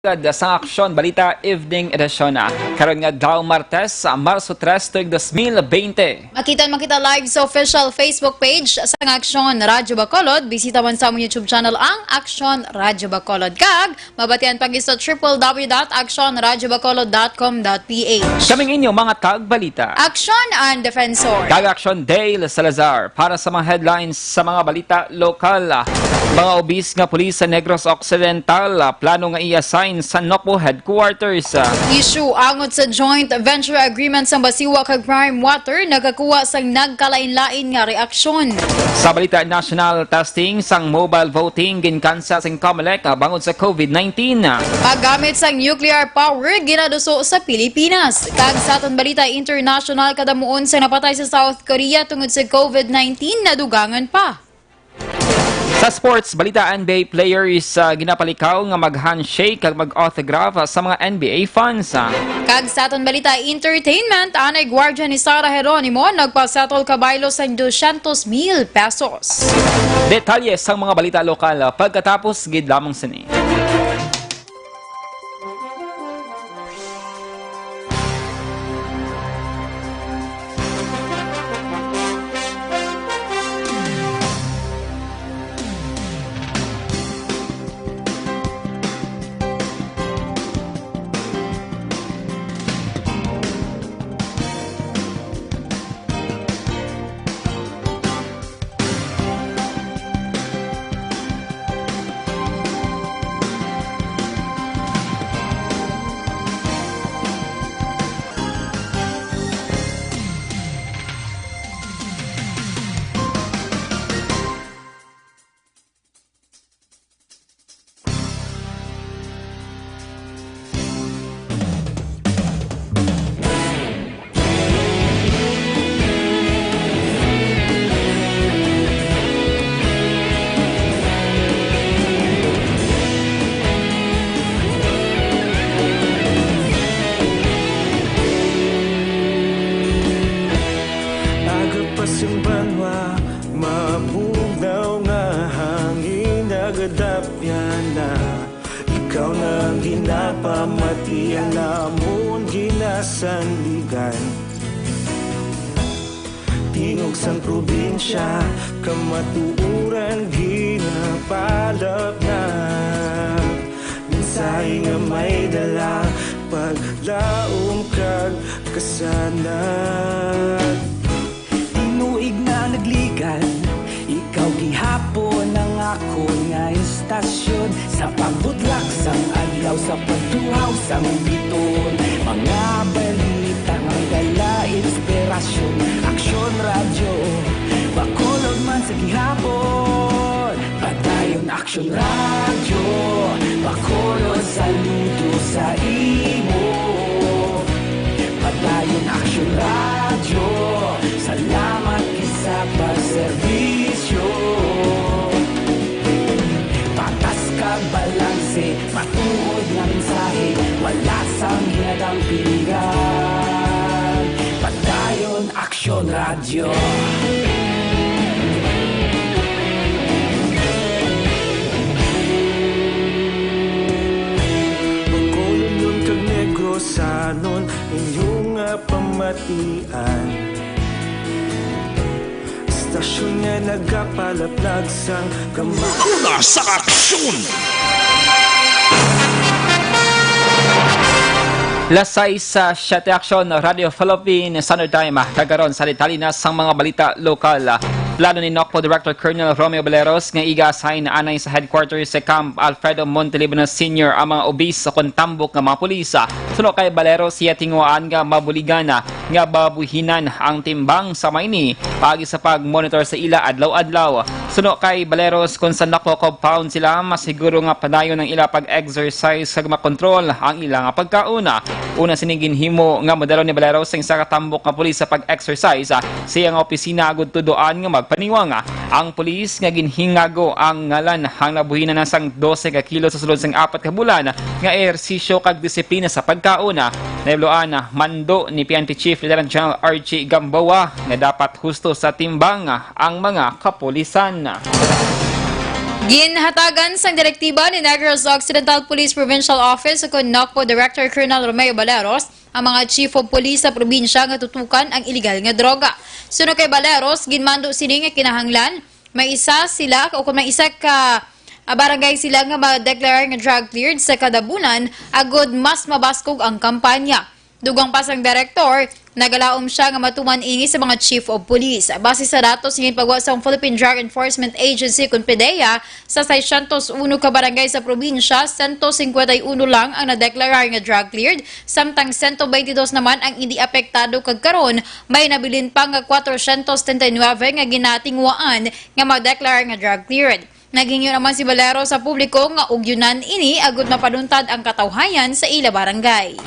Sa Aksyon, Balita Evening Edition na. Karon nga daw Martes, Marso 3, 2020. Makita live sa official Facebook page sa Aksyon Radyo Bacolod. Bisita man sa among YouTube channel ang Aksyon Radyo Bacolod. Kag, mabatian pag sa www.actionradyobacolod.com.ph. Kaming inyo mga tag-balita. Aksyon and Defensor. Kag Aksyon Dale Salazar para sa mga headlines sa mga balita lokal. Mga obis nga pulis sa Negros Occidental, plano nga i-assign sa NOCPO headquarters. Issue angot sa joint venture agreement sa Basiwa kag Prime Water nagakuha sang nagkalain-lain nga reaksyon. Sa balita national testing sang mobile voting ginkansa sing COMELEC bangod sa COVID-19. Paggamit sang nuclear power ginaduso sa Pilipinas. Kag sa aton balita international kadamuon sa napatay sa South Korea tungod sa COVID-19 nadugangan pa. Sa sports, balita NBA players ginapalikaw nga mag-handshake kag mag-autograph sa mga NBA fans. Kag sa aton balita entertainment, anay gwardiya ni Sara Geronimo nagpasettle kabaylo sa 200,000 pesos. Detalye sa mga balita lokal pagkatapos gid lamang sini. Ikaw nang ginapamati ang namon ginasandigan. Tingog sang probinsya kamatuuran ginapalap na. Minsay nga may dala paglaom kag kasanad. Tinuig na nagligan, ikaw gihapon ang ako nga istasyon. Sa pagbudlak sang adlaw, sa pagtuhaw sang biton. Mga balita nga dala inspirasyon. Aksyon Radyo Bacolod man sa gihapon. Padayon Aksyon Radyo Bacolod, saludo sa imo. Padayon Aksyon Radyo, salamat kisa pagserbisyo. Patas kag balanse, matuod nga mensahe, wala sang hinadang piligan. Padayon Aksyon Radyo. Bacolod nun kag Negros sanon inyong pamatian. Stasyon nga nagapalaplag sang kamay. Una sa aksyon! Lasay sa 7 Aksyon Radio Philippines Standard Time. Kagaron sa detalye na sang mga balita lokal. Plano ni NOCPO Director Colonel Romeo Baleros nga iga-assign na anay sa headquarters sa Camp Alfredo Montelibono Sr. ang mga obis sa kontambok ng mga pulisa. Suno kay Baleros siya tinguaan nga mabuligana nga babuhinan ang timbang sa Maini pagi sa pag-monitor sa ila adlaw-adlaw. Suno kay Baleros kung sa NOCPO compound sila masiguro nga padayon ng ila pag-exercise sa makontrol ang ila nga pagkauna. Una sinigin himo nga modelo ni Baleros sa isa katambok nga pulis sa pag-exercise siya nga opisina agud tudoan nga magpaniwang. Ang pulis nga ginhingago ang ngalan ang nabuhinan na sang 12 ka kilo sa sulod sang 4 ka bulan nga ehersisyo kag disiplina sa pagkauna. Naibloan mando ni PNP Chief Lieutenant General Archie Gamboa nga dapat husto sa timbang ang mga kapulisan. Ginhatagan sang direktiba ni Negros Occidental Police Provincial Office o NOCPO Director Colonel Romeo Baleros ang mga chief of police sa probinsya nga tutukan ang iligal nga droga. Suno kay Baleros, ginmando sini nga kinahanglan, may isa sila o kung may isa ka barangay sila nga ma-declare nga drug cleared sa kada bulan, agod mas mabaskog ang kampanya. Dugang pa sang direktor, nagalaom siya nga matuman ini sa mga chief of police. Base sa datos ng pagwa sa Philippine Drug Enforcement Agency kung PDEA, sa 601 ka barangay sa probinsya, 151 lang ang nadeklarar nga drug cleared, samtang 122 naman ang hindi apektado kag karon, may nabilin pa nga 439 nga ginatingwaan nga ma-declare nga drug cleared. Naging yun naman si Valero sa publiko nga ugyunan ini agud mapaduntad ang katawhayan sa ila barangay.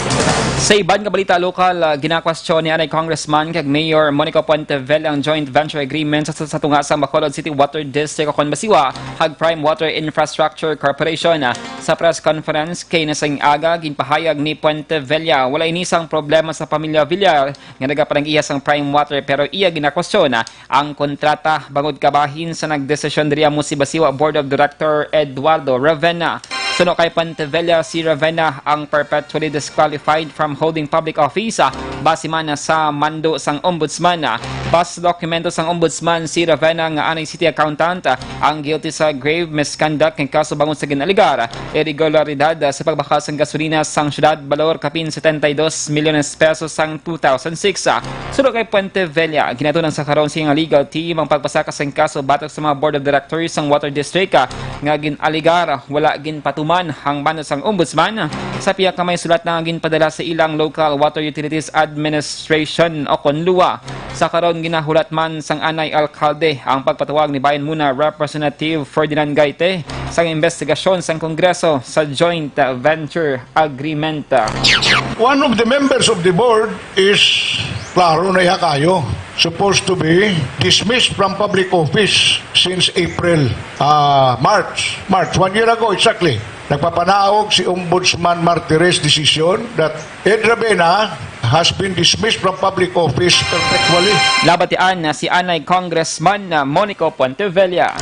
Sa iban nga balita lokal, ginakwestiyon ni anay Congressman kag Mayor Monica Puentevela ang joint venture agreement sa tunga sa Bacolod City Water District o Basiwa hag Prime Water Infrastructure Corporation. Sa press conference kay nasing aga ginpahayag ni Puentevela wala inisang problema sa pamilya Villar nga nagapanag-iya sang Prime Water pero iya ginakwestiyon ang kontrata bangod kabahin sa nagdesisyon diriya mo si Basiwa Board of Director Eduardo Ravena. Suno kay Puentevela, si Ravena ang perpetually disqualified from holding public office base man sa mando sang ombudsman. Bas dokumento sang ombudsman, si Ravena nga anay city accountant ang guilty sa grave misconduct ng kaso bangon sa ginaligar irregularidad sa pagbakal sang gasolina sang syudad balor kapin 72 milyones pesos sang 2006. Suno kay Puentevela, ginatunan sa karon siyang legal team ang pagpasaka sang kaso batok sa mga board of directors sang water district nga ginaligar wala ginpatuman ang mando sang ombudsman sa piya ka may sulat na ginpadala sa ilang local water utilities administration o konluwa. Sa karon ginahulat man sang anay alkalde ang pagpatawag ni bayan muna Representative Ferdinand Gaite sang investigasyon sang Kongreso sa joint venture agreement. One of the members of the board is, klaro na kayo, supposed to be dismissed from public office since March, 1 year ago exactly. Nagpapanaog si Ombudsman Martires decision that Ed Ravena has been dismissed from public office perpetually. Labatian na si anay Congressman Monica Puentevela.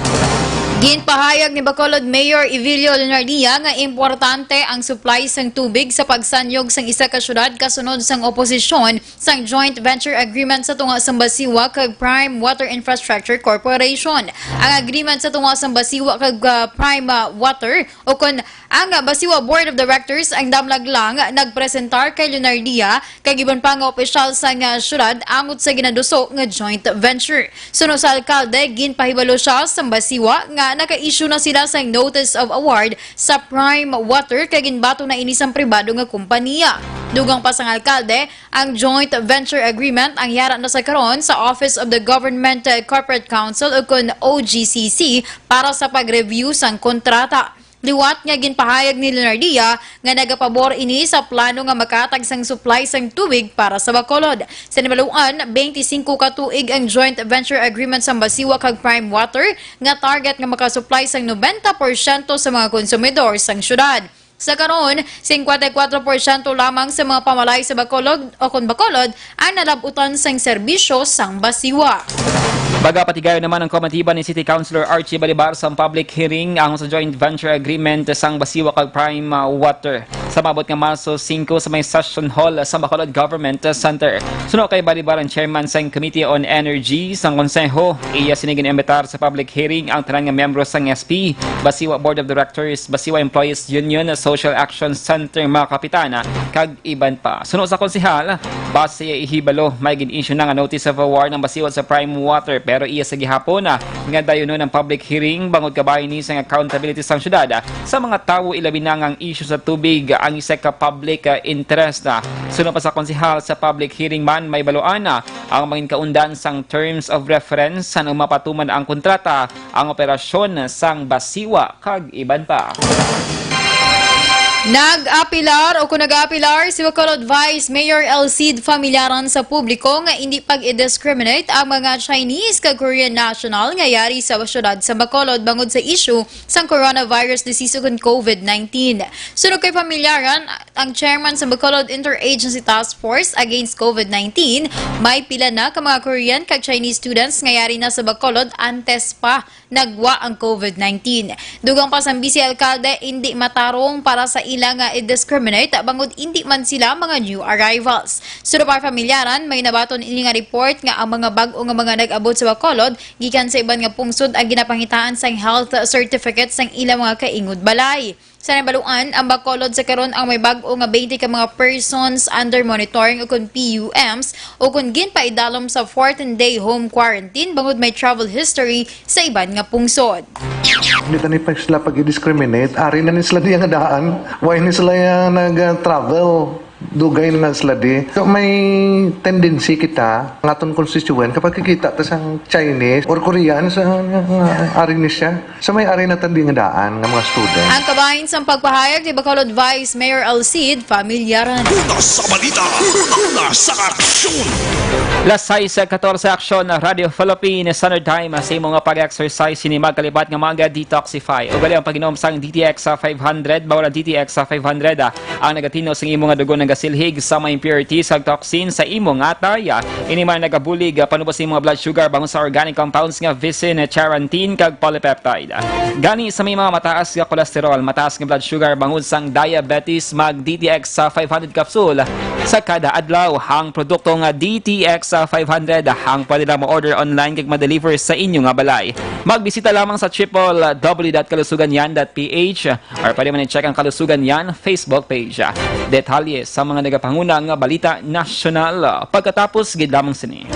Ginpahayag ni Bacolod Mayor Evilio Leonardia nga importante ang supply sang tubig sa pagsanyog sang isa ka syudad kasunod sang oposisyon sang joint venture agreement sa tunga sang Basiwa kag Prime Water Infrastructure Corporation. Ang agreement sa tunga sang Basiwa kag Prime Water o kun ang Basiwa Board of Directors ang damlag lang nagpresentar kay Leonardia kag iban pa nga opisyal sang syudad angot sa ginaduso nga joint venture. Suno sa alkalde ginpahibalo siya sang Basiwa nga naka-issue na sila sa notice of award sa Prime Water kay ginbato na ini sang pribado nga kompanya. Dugang pa sang alkalde, ang joint venture agreement ang yara na sa karon sa Office of the Government Corporate Council o kun OGCC para sa pag-review sang kontrata. Liwat nga ginpahayag ni Leonardia nga nagapabor ini sa plano nga makatag sang supply sang tubig para sa Bacolod. Sa nibaluan, 25 ka tuig ang joint venture agreement sa Basiwa kag Prime Water nga target nga makasupply sang 90% sa mga konsumidor sang syudad. Sa karon, 54% lamang sa mga pamalay sa Bacolod o kun Bacolod ang nalabutan sang serbisyo sang Basiwa. Baga patigayo naman ang komitiba ni City Councilor Archie Balibar sa public hearing ang sa joint venture agreement sang Basiwa kag Prime Water. Sa mabot nga Marso 5 sa may session hall sa Bacolod Government Center. Suno kay Balibar ang chairman sang Committee on Energy sang Konseho. Iya sinigin imbitar sa public hearing ang tanan nga miyembro sang SP, Basiwa Board of Directors, Basiwa Employees Union, Social Action Center mga kapitana kag iban pa. Suno sa konsehal, base ihibalo may gin-issue na nga notice of award ng Basiwa sa Prime Water pero iya sa gihapon nga dayon ng public hearing bangod kabahin ni sang accountability sang syudad sa mga tawo ilabi na ang issue sa tubig ang isa ka public interest. Sunod pa sa konsehal sa public hearing man may baloan ang mga kaundan sang terms of reference sa mapatuman ang kontrata ang operasyon sang Basiwa kag iban pa. Nag-apilar o kung nag-apilar si Bacolod Vice Mayor Elcid Familyaran sa publiko nga hindi pag-i-discriminate ang mga Chinese kag Korean national nga yari sa syudad sa Bacolod bangod sa issue sang coronavirus disease ug COVID-19. Sunod kay Familyaran, ang chairman sa Bacolod Interagency Task Force Against COVID-19, may pila na ka mga Korean kag Chinese students ngayari na sa Bacolod antes pa nagwa ang COVID-19. Dugang pa sa Vice Alcalde, hindi matarong para sa ilang i-discriminate bangod hindi man sila mga new arrivals. Suno pa familyaran, may nabaton ini nga report nga ang mga bag-o nga mga nag-abot sa Bacolod gikan sa iban nga pungsod ang ginapangitaan sang health certificates sang ilang mga kaingod balay. Sa nabaluan, ang Bacolod sa karon ang may bag-o nga 20 ka mga persons under monitoring o kun PUMs o kun ginpaidalom sa 14-day home quarantine bangod may travel history sa iban nga pungsod. Hindi tani pa sila pag-discriminate. Ari na ni sila di nga daan. Why ni sila yung nag-travel? Dugay na sila di. So may tendency kita, ng atong constituent, kapag kikita ta sang Chinese or Korean sa ari ni siya, sa may ari na tandi nga daan ng mga student. Ang kabahin sa pagpahayag ni Bacolod Vice Mayor Alcid, pamilyaran. Una sa balita, una sa aksyon. Las 6:14 Aksyon Radio Philippines Standard Time sa imong nga pag-exercise sini magkalibat nga mga detoxify. Ugali ang pag-inom sang DTX 500 bawal ang DTX 500 ang nagatino sa imong nga dugo ng gasilhig sa mga impurities ug toxin sa imong atay. Ini man nagabulig panubos sa imong blood sugar bangon sa organic compounds nga vicin, charantin kag polypeptide. Gani sa may mga mataas nga kolesterol, mataas nga blood sugar bangon sang diabetes mag DTX 500 capsule sa kada adlaw. Ang produkto nga DTX 500 ang pwede lang ma-order online kag ma-deliver sa inyo nga balay. Magbisita lamang sa www.kalusuganyan.ph or pwede man i-check ang Kalusugan Yan Facebook page. Detalye sa mga nagapanguna nga balita nasyonal pagkatapos gid lamang sini.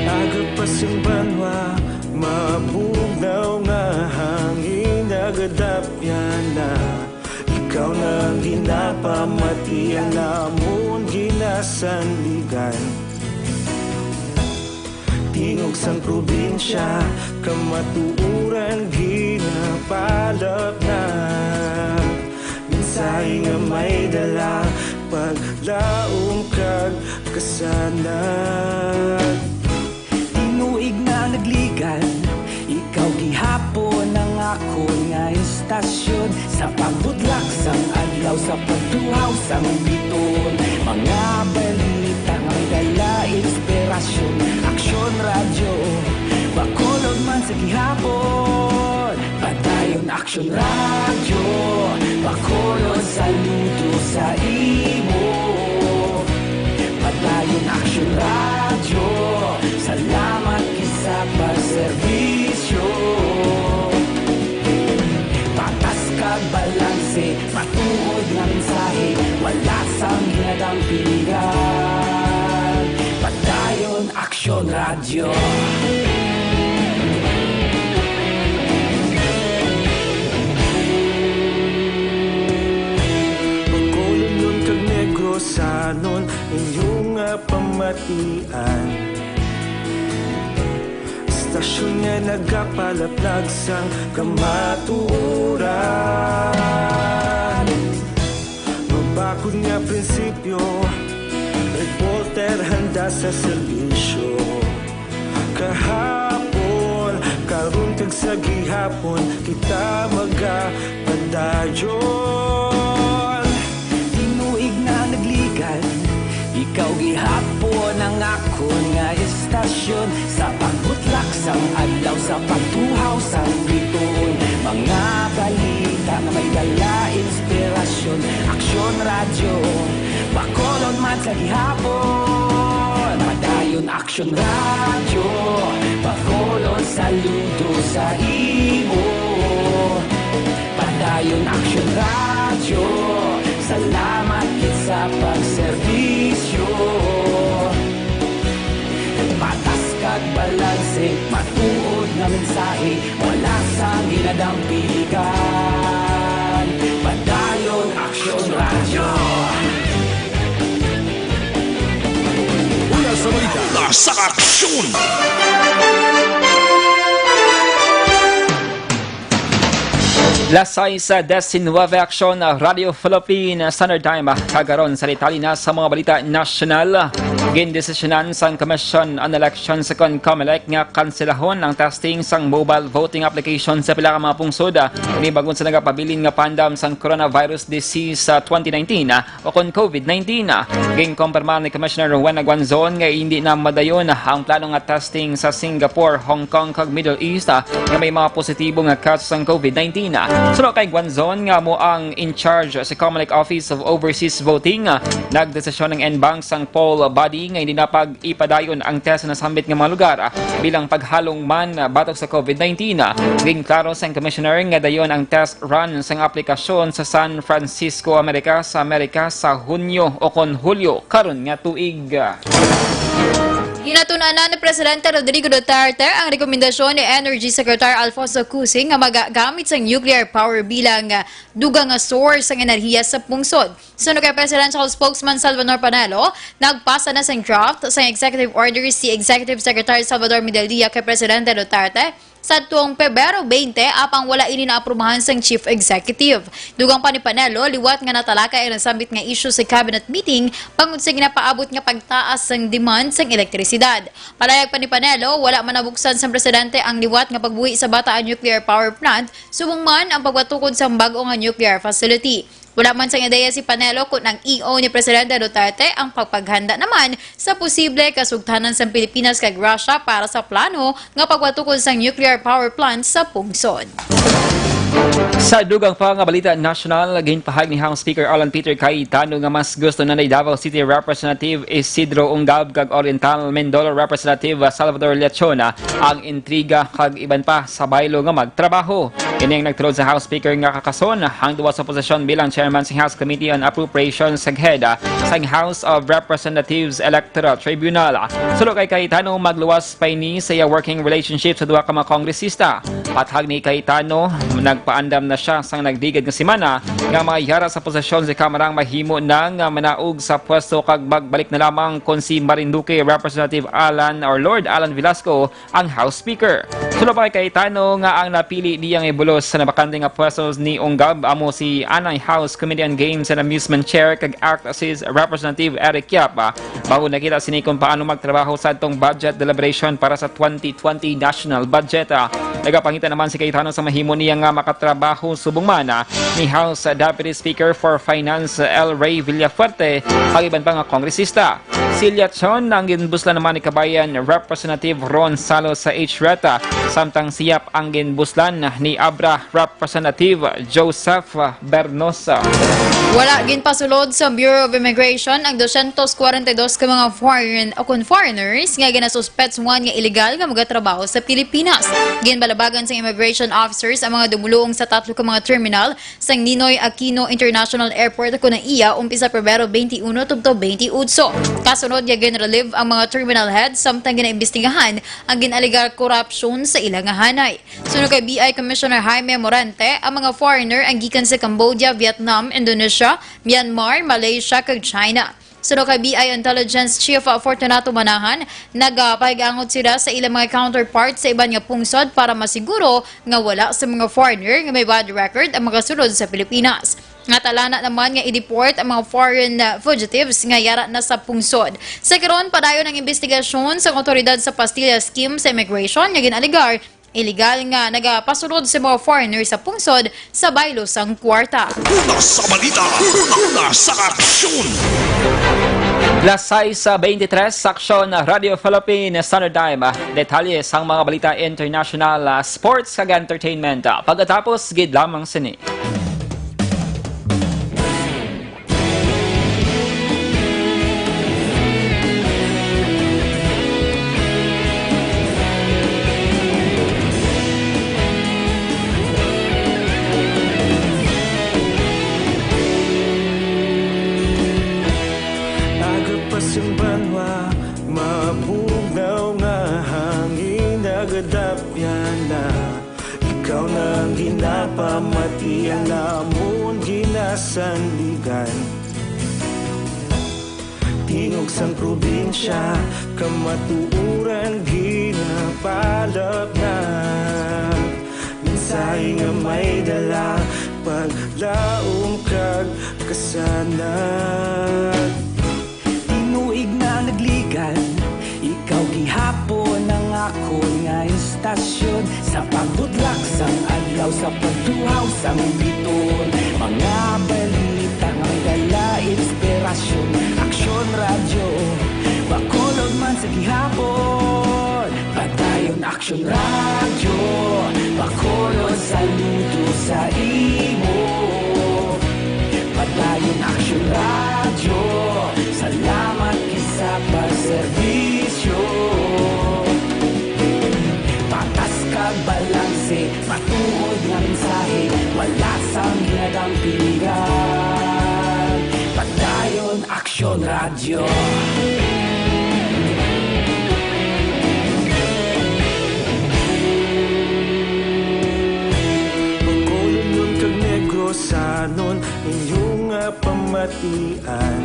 Agapasang banwa, mabugnaw nga hangin nagadapyan na. Ikaw na ginapamatian namon ginasanligan. Tingog sang probinsya, kamatuuran ginapalap na. Minsay nga may dala, paglaom kag kasanag. Tinuig na nagligan, ikaw gihapon ang ako nga istasyon. Sa pagbudlak sang adlaw, sa pagtuhaw sang biton. Mga balita nga may dala inspirasyon. Aksyon radyo, Bacolod man sa gihapon. Padayon Aksyon radyo, Bacolod saludo sa imo. Padayon Aksyon radyo, salamat kisa pagserbisyo. Patas kag balanse, matuod nga mensahe, wala sang hinadang pilihan. Padayon Aksyon radyo. Bacolod nun kag Negrosanon, inyong pamatian. Stasyon nga nagapalaplag sang kamatuuran. Mabakod nga prinsipyo, reporter handa sa serbisyo. Kahapon, karon kag sa gihapon, kita magapadayon. Tinuig na nagligan, ikaw gihapon ang ako nga istasyon. Sa pagbutlak sang adlaw, sa pagtuhaw sang biton. Mga balita na may istasyon, Aksyon Radyo, Bacolod man sa gihapon. Padayon Aksyon Radyo, Bacolod saludo sa imo. Padayon Aksyon Radyo, salamat kit sa pagserbisyo. Patas kag balanse, matuod na mensahe, wala sa ginadampikan. Padayon Aksyon Radyo. Mula sa balita, nasa aksyon! Lasay sa 19 Aksyon Radio Philippine Standard Time kagaron sa detalye na sa mga balita nasyonal. Gindesisyonan sang Commission on Elections sa COMELEC nga kanselahon ang testing sang mobile voting application sa pila ka mga pungsod ni bagon sa nagapabilin nga pandam sang coronavirus disease sa 2019 o kon COVID-19. Ginkumpirma ni Commissioner Rowena Guanzon nga hindi na madayon ang plano nga testing sa Singapore, Hong Kong kag Middle East nga may mga positibo nga kaso sang COVID-19. Sunod kay Guanzon nga mo ang in charge sa COMELEC Office of Overseas Voting, nagdesisyon ng NBank sang poll body nga hindi na pag-ipadayon ang test na sambit nga mga lugar bilang paghalong man batok sa COVID-19. Ging klaro sang Commissioner nga dayon ang test run sang aplikasyon sa San Francisco, Amerika sa Hunyo o kon Hulyo karon nga tuig. Hinatunanan ni Presidente Rodrigo Duterte ang rekomendasyon ni Energy Secretary Alfonso Cusing nga magagamit sa nuclear power bilang dugang nga source ng enerhiya sa pungsod. Sunod kay Presidential Spokesman Salvador Panelo, nagpasa na sa draft sa executive orders si Executive Secretary Salvador Midelia kay Presidente Duterte sa tuong Pebrero 20 apang wala ini naaprubahan sang Chief Executive. Dugang pa ni Panelo, liwat nga natalakay ang nasambit nga issue sa cabinet meeting pangud sa ginapaabot nga pagtaas sang demand sang elektrisidad. Palayag pa ni Panelo, wala man nabuksan sa presidente ang liwat nga pagbuhi sa Bataan Nuclear Power Plant, subong man ang pagbatukod sa bag-o nga nuclear facility. Wala man sang ideya si Panelo kung ang EO ni Presidente Duterte ang pagpaghanda naman sa posible kasugtanan sa Pilipinas kag Russia para sa plano nga pagbatukod sa nuclear power plant sa pungsod. Sa dugang pa nga balita national, ginpahag ni House Speaker Alan Peter Cayetano nga mas gusto na ni Davao City Representative Isidro Ungab kag Oriental Mindoro Representative Salvador Leachona ang intriga kag iban pa sa baylo nga magtrabaho. Kini ang nagtulod sa House Speaker nga kakason ang duwa sa posisyon bilang chairman sa House Committee on Appropriations sa head sa House of Representatives Electoral Tribunal. Sulod kay Cayetano, magluwas pa ini sa working relationship sa duwa ka mga kongresista. Pathag ni Cayetano, nagpaandam na siya sang nagdigad nga semana nga mayara sa posisyon sa kamarang mahimo nang manaog sa pwesto kag magbalik na lamang kon si Marinduque Representative Lord Alan Velasco ang House Speaker. Sulod pa kay Cayetano nga ang napili niyang ibulos sa nabakante nga pwestos ni Ungab amo si Anay House Committee on Games and Amusement Chair kag Act Assist Representative Eric Yap. Bago nakita sini kung paano magtrabaho sa atong budget deliberation para sa 2020 national budget. Nagapangita naman si Cayetano sa mahimo niya nga makatrabaho subong man ni House Deputy Speaker for Finance L. Ray Villafuerte kag iban pa nga kongresista. Si Liachon ang ginbuslan naman ni kabayan Representative Ron Salo sa H-Reta, samtang siyap ang ginbuslan ni Abra Representative Joseph Bernosa. Wala ginpasulod sa Bureau of Immigration ang 242 ka mga foreigners nga ginasuspetswan nga illegal nga magatrabaho sa Pilipinas. Ginbalabagan sa immigration officers ang mga dumuluong sa 3 ka mga terminal sa Ninoy Aquino International Airport ako na iya umpisa Pebrero 21 tubto 28. Kasunod nga ginrelieve ang mga terminal heads samtang ginaimbestigahan ang ginaligar corruption sa ilang hanay. Sunod kay BI Commissioner Jaime Morante, ang mga foreigner ang gikan sa Cambodia, Vietnam, Indonesia, Myanmar, Malaysia kag China. Sunod kay BI Intelligence Chief Fortunato Manahan, nagapahigangot sila sa ilang mga counterparts sa iban nga pungsod para masiguro nga wala sa mga foreigner nga may bad record ang magasulod sa Pilipinas. Nga talana naman nga i-deport ang mga foreign fugitives nga yara na sa pungsod. Sa karon padayon ang investigasyon sa otoridad sa Pastilla Scheme sa Immigration nga ginaligar illegal nga nagapasulod sa mga foreigner sa pungsod sa baylo sang kwarta. Una sa balita, nasa aksyon! Lasay sa 23 Aksyon Radio Philippine Standard Time. Detalye sang mga balita international, sports kag entertainment. Pagkatapos gid lamang sini. namon ginasandigan. Tingog sang probinsya, kamatuuran ginapalap na. Minsay nga may dala, paglaom kag kasanag. Tinuig na nagligan, ikaw gihapon ang ako nga istasyon. Sa pagbutlak sang adlaw, sa pagduhaw sang biton. Mga balita nga may dala inspirasyon. Aksyon radyo, bakolod man sa gihapon. Padayon aksyon radyo, bakolod saludo sa imo. Padayon aksyon radyo, salamat kisa pagserbisyo. Patas kag balanse, matuod nga mensahe, wala sang ginadampingan. Padayon aksyon radyo. Bakolod nun kag Negrosanon, inyong pamatian.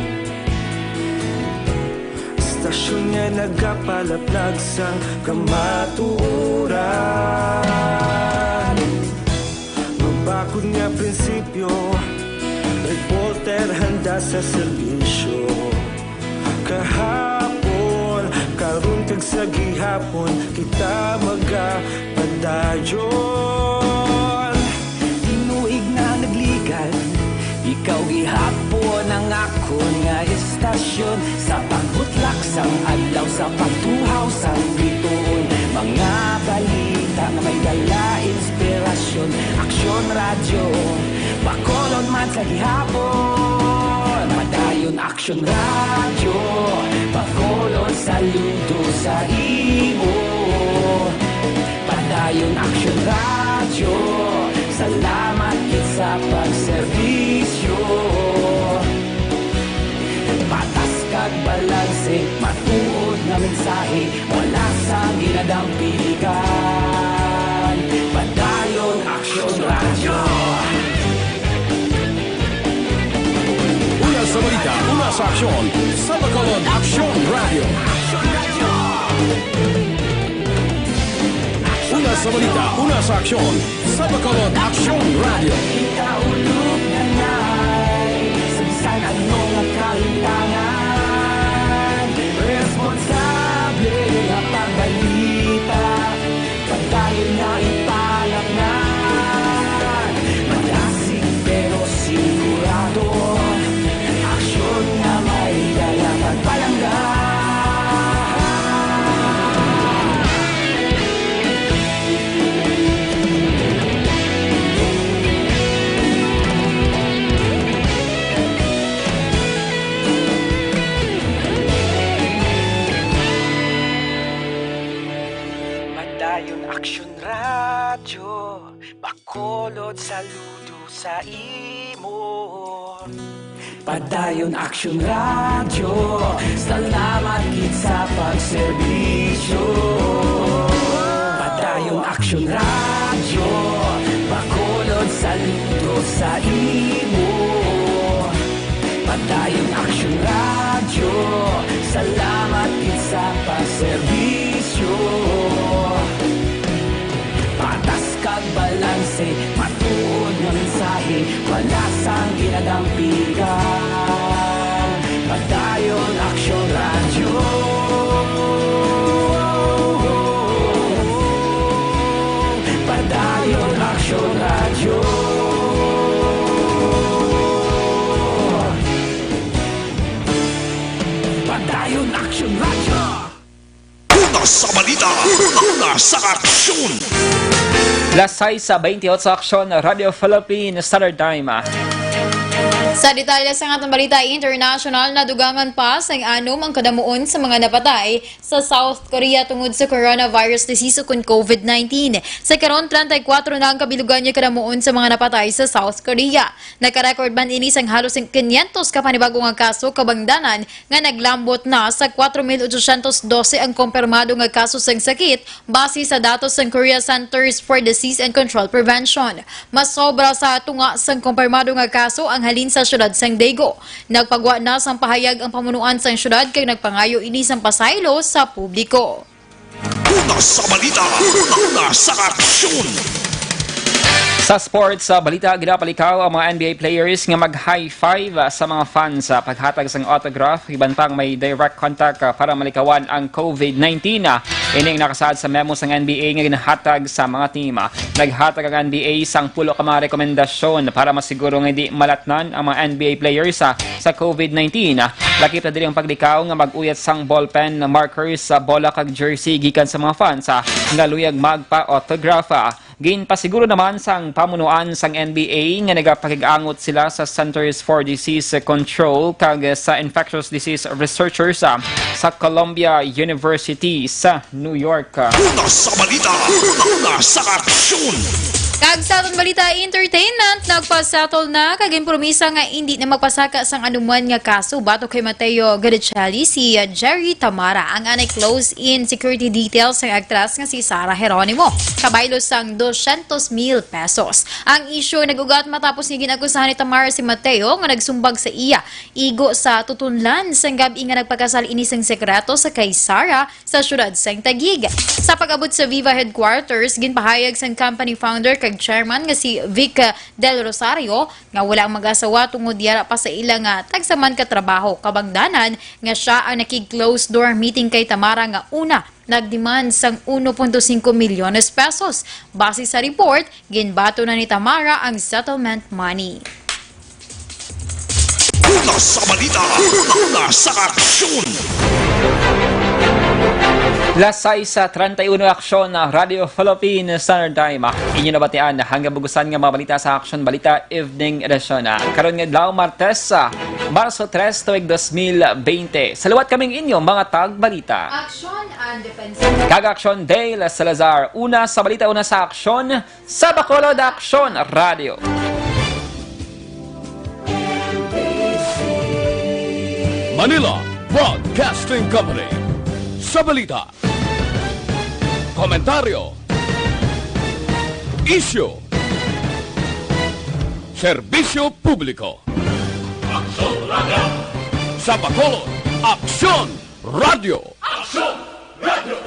Stasyon nga nagapalaplag sang kamatuuran. Mabakod nga prinsipyo, reporter handa sa serbisyo. Kahapon, karon kag sa gihapon, kita magapadayon. Tinuig na nagligan, ikaw gihapon ang ako nga istasyon. Sa pagbutlak sang adlaw, sa pagtuhaw sang bituon. Mga balita na may dala inspirasyon. Aksyon radyo, bakolod man sa gihapon. Padayon aksyon radyo, bakolod saludo sa imo. Padayon aksyon radyo, salamat kit sa pagserbisyo. Patas kag balanse, matuod nga mensahe, wala sang ginadampingan. Padayon aksyon radyo. Una sa balita, una sa aksyon, sa Bacolod Aksyon Radio. Una sa balita, una sa aksyon, sa Bacolod Aksyon Radio. Ikaulog na na'y sabisan ano nga kahilangan. Responsable nga pagbalita, pagdayon na ipalaknan. Malasig pero sigurado, aksyon nga may dalang pagpalanggan. Padayon aksyon radyo, bakolod saludo sa imo. Padayon aksyon radyo, salamat kit sa pagserbisyo. Padayon aksyon radyo, bakolod saludo sa imo. Padayon aksyon radyo, salamat kit sa pagserbisyo. Patas kag balanse, matuod nga mensahe, wala sang ginadampigan. Padayon aksyon radyo. Padayon aksyon radyo. Padayon aksyon radyo. Una sa balita, una sa aksyon. Lasay sa 28 sa Aksyon Radio Philippines Standard Time. Sa detalye sa atong balita international, nadugangan pa sa anom ang kadamuon sa mga napatay sa South Korea tungod sa coronavirus disease o COVID-19. Sa karon 34 na ang kabilugan niya kadamuon sa mga napatay sa South Korea. Nakarecord man ini sang halos 500 ka panibagong nga kaso kabangdanan nga naglambot na sa 4,812 ang kumpirmado nga kaso sang sakit base sa datos sang Korea Centers for Disease and Control Prevention. Mas sobra sa tunga sang kumpirmado nga kaso ang halin sa syudad sang Daegu. Nagpagwa na sang pahayag ang pamunuan sang syudad kay nagpangayo ini sang pasaylo sa publiko. Una sa balita, una sa aksyon. Sa sports, sa balita, ginapalikaw ang mga NBA players nga mag-high five sa mga fans sa paghatag sang autograph, ibantang may direct contact para malikawan ang COVID-19. Ining nakasaad sa memo sang NBA nga ginahatag sa mga team. Naghatag ang NBA sang pulo ka mga rekomendasyon para masiguro nga hindi malatnan ang mga NBA players sa COVID-19. Lakip na dili ang paglikaw nga mag-uyat sang ballpen markers sa bola kag jersey gikan sa mga fans nga luyag magpa-autograph. Ginpasiguro naman sang pamunuan sang NBA nga nagapakig-angot sila sa Centers for Disease Control kag sa Infectious Disease Researchers sa Columbia University sa New York. Una sa balita, una sa aksyon. Kag sa atong balita entertainment, nagpasettle na kag promisa nga hindi na magpasaka sang anuman nga kaso batok kay Mateo Gadicelli si Jerry Tamara ang anay close-in security details ng actress nga si Sarah Geronimo. Kabaylo sang 200,000 pesos. Ang issue nagugat matapos nga ginakusahan ni Tamara si Mateo nga nagsumbag sa iya igo sa tutunlan sang gabi nga nagpakasal ini sang sekreto sa kay Sarah sa syudad sang Taguig. Sa pag-abot sa Viva headquarters, ginpahayag sang company founder kag chairman nga si Vic Del Rosario nga walang mag-asawa tungod yara pa sa ilang tagsaman ka trabaho kabangdanan nga siya ang nakig-close door meeting kay Tamara nga una nagdemand sang 1.5 milyones pesos. Base sa report, ginbato na ni Tamara ang settlement money. Una sa balita, una sa aksyon. Lasay sa 31 aksyon na Radio Philippine Standard Time. Inyo nabatian hanggang bugusan nga mga balita sa Aksyon Balita Evening Edition. Karon nga adlaw Martes, Marso 3 tuig 2020. Salawat kaming inyo mga tag-balita. Aksyon and Defensor. Kag-Aksyon Dale Salazar. Una sa balita, una sa aksyon sa Bacolod Aksyon Radio. Manila Broadcasting Company. Sa balita, komentaryo, isyu, serbisyo publiko. Aksyon Radio. Sa Bacolod, Aksyon Radio. Aksyon Radio.